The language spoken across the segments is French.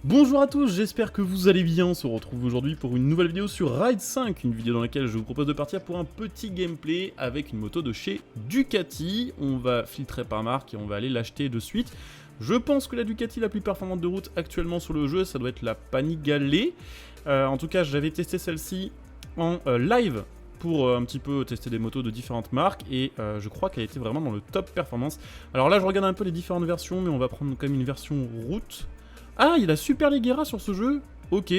Bonjour à tous, j'espère que vous allez bien. On se retrouve aujourd'hui pour une nouvelle vidéo sur Ride 5, une vidéo dans laquelle je vous propose de partir pour un petit gameplay avec une moto de chez Ducati. On va filtrer par marque et on va aller l'acheter de suite. Je pense que la Ducati la plus performante de route actuellement sur le jeu, ça doit être la Panigale. En tout cas, j'avais testé celle-ci en live pour un petit peu tester des motos de différentes marques et je crois qu'elle était vraiment dans le top performance. Alors là, je regarde un peu les différentes versions, mais on va prendre quand même une version route. Ah, il y a la Superleggera sur ce jeu. Ok.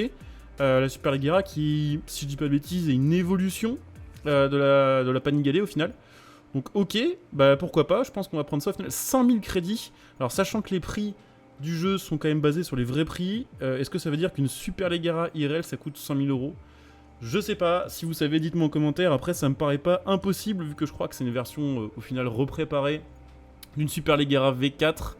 La Superleggera qui, si je dis pas de bêtises, est une évolution de la Panigale au final. Donc ok, bah pourquoi pas, je pense qu'on va prendre ça au final. 100 000 crédits. Alors sachant que les prix du jeu sont quand même basés sur les vrais prix, est-ce que ça veut dire qu'une Superleggera IRL ça coûte 100 000 euros? Je sais pas, si vous savez dites-moi en commentaire. Après ça me paraît pas impossible vu que je crois que c'est une version au final repréparée d'une Superleggera V4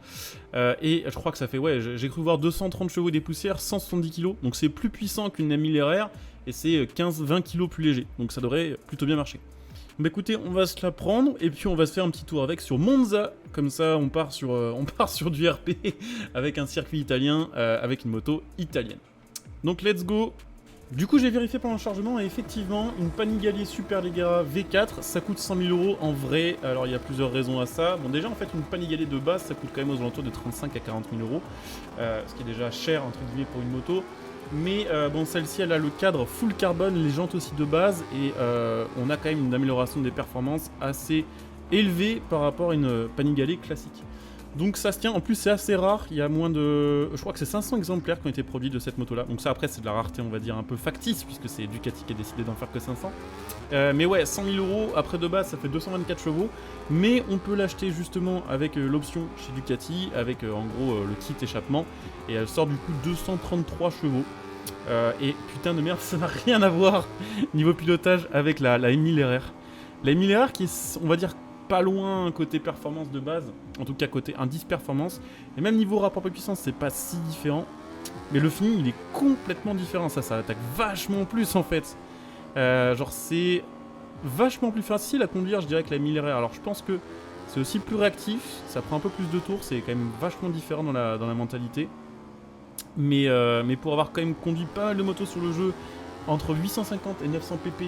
et je crois que ça fait, ouais, j'ai cru voir 230 chevaux des poussières, 170 kg, donc c'est plus puissant qu'une 1000 RR et c'est 15-20 kg plus léger, donc ça devrait plutôt bien marcher. Bah écoutez, on va se la prendre et puis on va se faire un petit tour avec sur Monza, comme ça on part sur du RP avec un circuit italien, avec une moto italienne. Donc let's go. Du coup j'ai vérifié pendant le chargement et effectivement une Panigale Superleggera V4 ça coûte 100 000 euros en vrai. Alors il y a plusieurs raisons à ça. Bon déjà en fait une Panigale de base ça coûte quand même aux alentours de 35 à 40 000 euros, ce qui est déjà cher entre guillemets pour une moto. Mais bon celle-ci elle a le cadre full carbone, les jantes aussi de base et on a quand même une amélioration des performances assez élevée par rapport à une Panigale classique. Donc ça se tient, en plus c'est assez rare, il y a moins de... Je crois que c'est 500 exemplaires qui ont été produits de cette moto là. Donc ça après c'est de la rareté on va dire un peu factice puisque c'est Ducati qui a décidé d'en faire que 500. Mais ouais, 100 000 euros, après de base ça fait 224 chevaux. Mais on peut l'acheter justement avec l'option chez Ducati, avec en gros le kit échappement. Et elle sort du coup 233 chevaux. Et putain de merde, ça n'a rien à voir niveau pilotage avec la M1000 RR. La M1000 RR qui est, on va dire, pas loin côté performance de base, en tout cas côté indice performance, et même niveau rapport poids-puissance c'est pas si différent, mais le feeling il est complètement différent, ça attaque vachement plus en fait, genre c'est vachement plus facile à conduire je dirais que la 1000 RR, alors je pense que c'est aussi plus réactif, ça prend un peu plus de tours, c'est quand même vachement différent dans la mentalité, mais pour avoir quand même conduit pas mal de motos sur le jeu, entre 850 et 900 pp,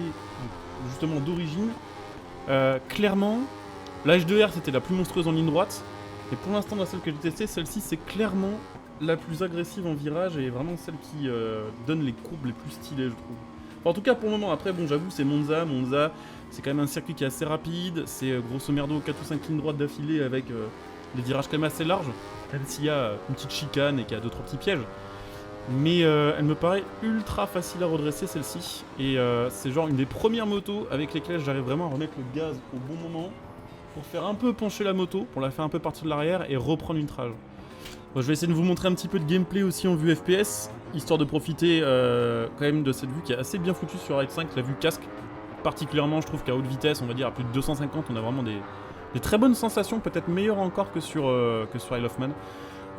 justement d'origine, clairement, la H2R c'était la plus monstrueuse en ligne droite, et pour l'instant dans celle que j'ai testée, celle-ci c'est clairement la plus agressive en virage et vraiment celle qui donne les courbes les plus stylées je trouve. Enfin, en tout cas pour le moment, après bon j'avoue c'est Monza c'est quand même un circuit qui est assez rapide, c'est grosso merdo 4 ou 5 lignes droites d'affilée avec des virages quand même assez larges, même s'il y a une petite chicane et qu'il y a 2-3 petits pièges. Mais elle me paraît ultra facile à redresser celle-ci, et c'est genre une des premières motos avec lesquelles j'arrive vraiment à remettre le gaz au bon moment pour faire un peu pencher la moto, pour la faire un peu partir de l'arrière et reprendre une trage. Bon, je vais essayer de vous montrer un petit peu de gameplay aussi en vue FPS, histoire de profiter quand même de cette vue qui est assez bien foutue sur Ride 5, la vue casque. Particulièrement je trouve qu'à haute vitesse, on va dire à plus de 250, on a vraiment des très bonnes sensations, peut-être meilleures encore que sur Isle of Man.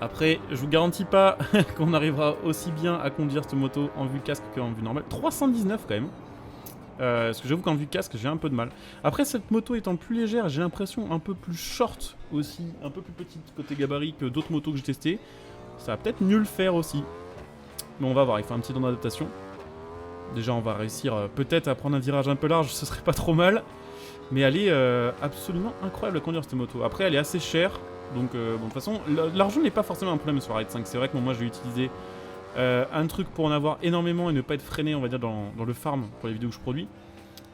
Après, je vous garantis pas qu'on arrivera aussi bien à conduire cette moto en vue casque qu'en vue normale. 319 quand même. Parce que j'avoue qu'en vue casque, j'ai un peu de mal. Après, cette moto étant plus légère, j'ai l'impression un peu plus short aussi, un peu plus petite côté gabarit que d'autres motos que j'ai testées. Ça va peut-être mieux le faire aussi. Mais on va voir, il faut un petit temps d'adaptation. Déjà, on va réussir peut-être à prendre un virage un peu large, ce serait pas trop mal. Mais elle est absolument incroyable à conduire cette moto. Après, elle est assez chère. Donc, bon, de toute façon, l'argent n'est pas forcément un problème sur Ride 5. C'est vrai que moi, je vais utiliser un truc pour en avoir énormément et ne pas être freiné, on va dire, dans le farm pour les vidéos que je produis.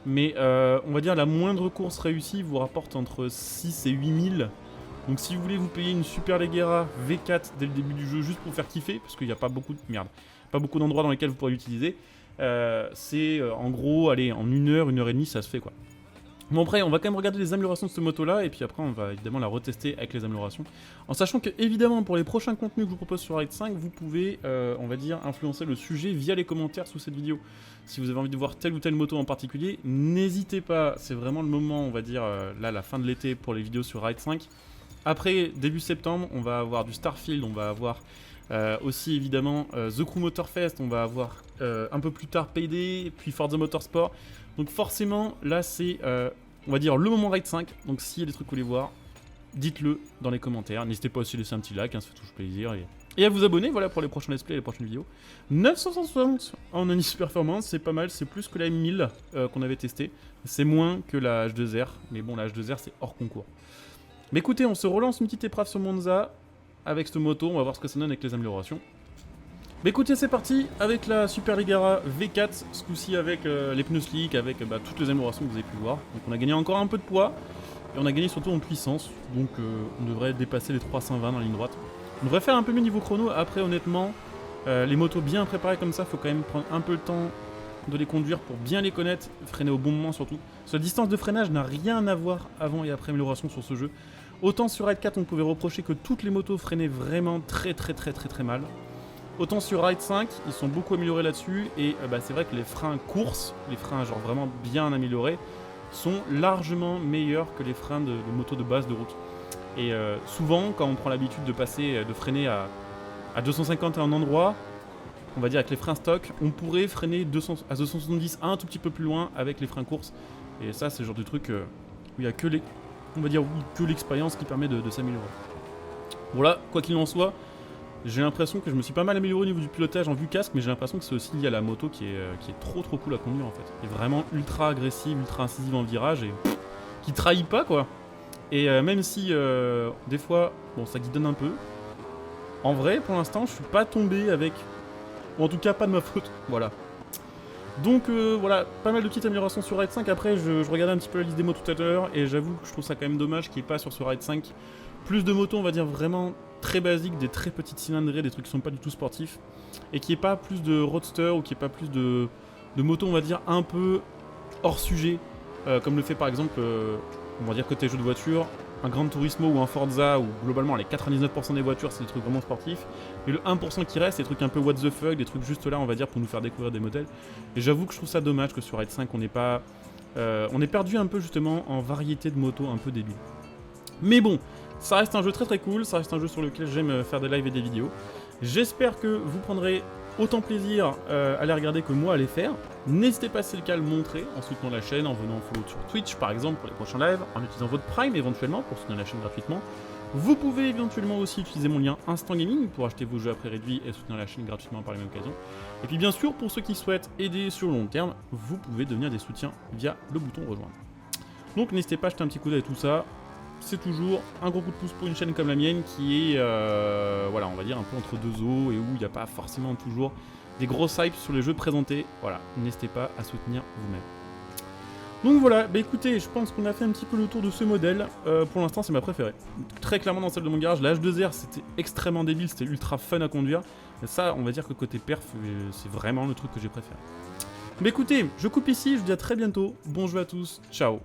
Mais on va dire, la moindre course réussie vous rapporte entre 6 et 8 000. Donc, si vous voulez vous payer une Superleggera V4 dès le début du jeu, juste pour faire kiffer, parce qu'il n'y a pas beaucoup d'endroits dans lesquels vous pourrez l'utiliser, c'est en gros, allez, en 1 heure, 1 heure et demie, ça se fait quoi. Bon après on va quand même regarder les améliorations de cette moto là et puis après on va évidemment la retester avec les améliorations. En sachant que évidemment pour les prochains contenus que je vous propose sur Ride 5, vous pouvez on va dire influencer le sujet via les commentaires sous cette vidéo. Si vous avez envie de voir telle ou telle moto en particulier, n'hésitez pas, c'est vraiment le moment on va dire là la fin de l'été pour les vidéos sur Ride 5. Après début septembre on va avoir du Starfield, on va avoir aussi évidemment The Crew Motorfest, on va avoir un peu plus tard Payday, puis Forza Motorsport. Donc forcément là c'est on va dire le moment Ride 5, donc s'il y a des trucs que vous voulez voir, dites-le dans les commentaires. N'hésitez pas aussi à laisser un petit like, hein, ça fait toujours plaisir. Et Et à vous abonner, voilà, pour les prochains let's play et les prochaines vidéos. 960 en Onis Performance, c'est pas mal, c'est plus que la M1000 qu'on avait testé. C'est moins que la H2R, mais bon, la H2R c'est hors concours. Mais écoutez, on se relance une petite épreuve sur Monza avec cette moto, on va voir ce que ça donne avec les améliorations. Mais écoutez, c'est parti avec la Superleggera V4, ce coup-ci avec les pneus slick, avec toutes les améliorations que vous avez pu voir. Donc on a gagné encore un peu de poids, et on a gagné surtout en puissance, donc on devrait dépasser les 320 dans la ligne droite. On devrait faire un peu mieux niveau chrono, après honnêtement, les motos bien préparées comme ça, faut quand même prendre un peu le temps de les conduire pour bien les connaître, freiner au bon moment surtout. Cette distance de freinage n'a rien à voir avant et après amélioration sur ce jeu. Autant sur Ride 4 on pouvait reprocher que toutes les motos freinaient vraiment très mal. Autant sur Ride 5, ils sont beaucoup améliorés là-dessus et c'est vrai que les freins course, les freins genre vraiment bien améliorés, sont largement meilleurs que les freins de motos de base de route. Et souvent, quand on prend l'habitude de passer, de freiner à 250 à un endroit, on va dire avec les freins stock, on pourrait freiner à 270 un tout petit peu plus loin avec les freins course. Et ça, c'est le genre de truc où il n'y a que l'expérience qui permet de s'améliorer. Voilà, quoi qu'il en soit, j'ai l'impression que je me suis pas mal amélioré au niveau du pilotage en vue casque, mais j'ai l'impression que c'est aussi lié à la moto qui est trop cool à conduire en fait. Qui est vraiment ultra agressive, ultra incisive en virage et qui trahit pas quoi. Et même si des fois, bon, ça guidonne un peu, en vrai, pour l'instant, je suis pas tombé avec, ou en tout cas pas de ma faute, voilà. Donc voilà, pas mal de petites améliorations sur Ride 5. Après, je regardais un petit peu la liste des motos tout à l'heure, et j'avoue que je trouve ça quand même dommage qu'il n'y ait pas sur ce Ride 5 plus de motos, on va dire vraiment très basiques, des très petites cylindrées, des trucs qui sont pas du tout sportifs, et qu'il n'y ait pas plus de roadster, ou qu'il n'y ait pas plus de motos, on va dire, un peu hors sujet, comme le fait par exemple... on va dire côté jeu de voiture, un Gran Turismo ou un Forza où globalement les 99% des voitures c'est des trucs vraiment sportifs, et le 1% qui reste c'est des trucs un peu what the fuck, des trucs juste là on va dire pour nous faire découvrir des modèles. Et j'avoue que je trouve ça dommage que sur Ride 5 on est perdu un peu justement en variété de motos un peu débiles. Mais bon, ça reste un jeu très cool, ça reste un jeu sur lequel j'aime faire des lives et des vidéos. J'espère que vous prendrez autant plaisir à les regarder que moi à les faire. N'hésitez pas si c'est le cas à le montrer en soutenant la chaîne, en venant en follow sur Twitch par exemple pour les prochains lives, en utilisant votre Prime éventuellement pour soutenir la chaîne gratuitement. Vous pouvez éventuellement aussi utiliser mon lien Instant Gaming pour acheter vos jeux à prix réduit et soutenir la chaîne gratuitement par la même occasion. Et puis bien sûr, pour ceux qui souhaitent aider sur le long terme, vous pouvez devenir des soutiens via le bouton rejoindre. Donc n'hésitez pas à jeter un petit coup d'œil à tout ça. C'est toujours un gros coup de pouce pour une chaîne comme la mienne qui est, voilà, on va dire un peu entre deux eaux et où il n'y a pas forcément toujours des grosses hypes sur les jeux présentés. Voilà, n'hésitez pas à soutenir vous-même. Donc voilà, bah écoutez, je pense qu'on a fait un petit peu le tour de ce modèle. Pour l'instant, c'est ma préférée. Très clairement dans celle de mon garage, la H2R, c'était extrêmement débile, c'était ultra fun à conduire. Et ça, on va dire que côté perf, c'est vraiment le truc que j'ai préféré. Bah écoutez, je coupe ici, je vous dis à très bientôt. Bon jeu à tous, ciao.